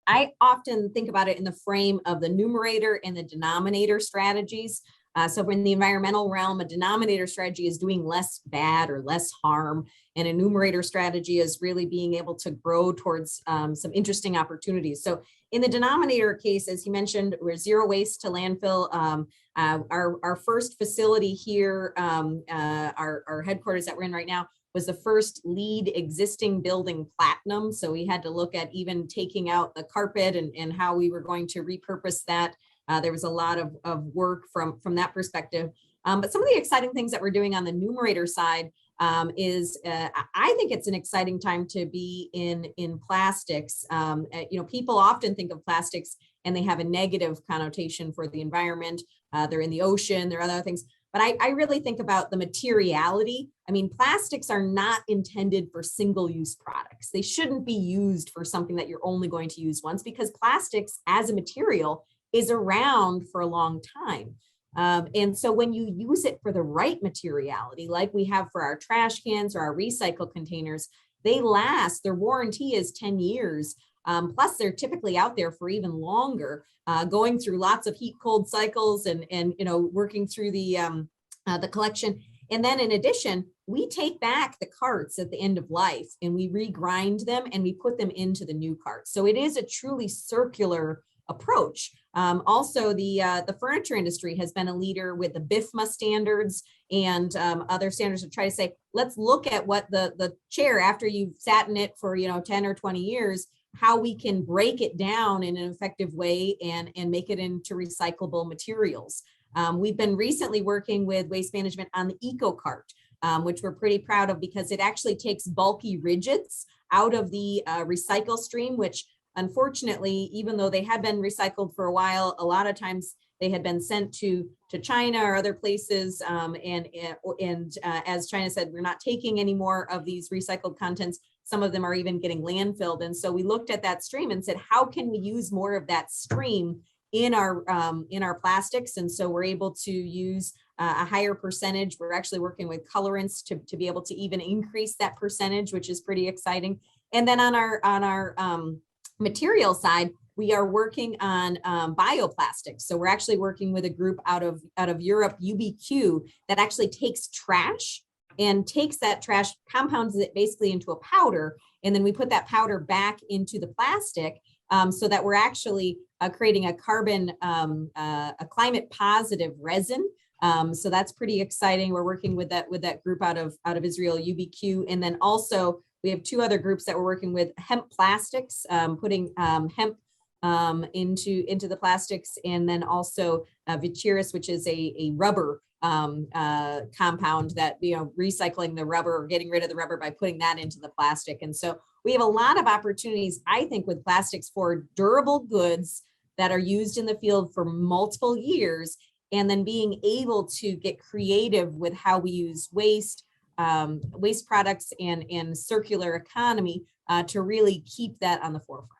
I often think about it in the frame of the numerator and the denominator strategies. So in the environmental realm, a denominator strategy is doing less bad or less harm, and a numerator strategy is really being able to grow towards some interesting opportunities. So in the denominator case, as you mentioned, we're zero waste to landfill. Our first facility here, our headquarters that we're in right now, was the first LEED existing building platinum. So we had to look at even taking out the carpet and how we were going to repurpose that. There was a lot of work from that perspective. But some of the exciting things that we're doing on the numerator side is I think it's an exciting time to be in plastics. People often think of plastics and they have a negative connotation for the environment. They're in the ocean, there are other things. But I really think about the materiality. I mean, plastics are not intended for single-use products. They shouldn't be used for something that you're only going to use once, because plastics as a material is around for a long time. And so when you use it for the right materiality, like we have for our trash cans or our recycle containers, they last, their warranty is 10 years. Plus they're typically out there for even longer, going through lots of heat cold cycles and working through the collection. And then in addition, we take back the carts at the end of life and we regrind them and we put them into the new carts. So it is a truly circular approach. Also, the furniture industry has been a leader with the BIFMA standards and other standards to try to say, let's look at what the chair, after you've sat in it for 10 or 20 years, how we can break it down in an effective way and make it into recyclable materials. We've been recently working with Waste Management on the EcoCart, which we're pretty proud of, because it actually takes bulky rigids out of the recycle stream, which unfortunately, even though they had been recycled for a while, a lot of times they had been sent to China or other places. And as China said, we're not taking any more of these recycled contents. Some of them are even getting landfilled. And so we looked at that stream and said, how can we use more of that stream in our plastics? And so we're able to use a higher percentage. We're actually working with colorants to be able to even increase that percentage, which is pretty exciting. And then on our material side, we are working on bioplastics. So we're actually working with a group out of Europe, UBQ, that actually takes trash and takes that trash, compounds it basically into a powder, and then we put that powder back into the plastic, so that we're actually creating a carbon, a climate positive resin. So that's pretty exciting. We're working with that group out of Israel, UBQ, and then also we have two other groups that we're working with, hemp plastics, putting hemp into the plastics, and then also Vichiris, which is a rubber compound that, recycling the rubber or getting rid of the rubber by putting that into the plastic. And so we have a lot of opportunities, I think, with plastics for durable goods that are used in the field for multiple years, and then being able to get creative with how we use waste products and circular economy to really keep that on the forefront.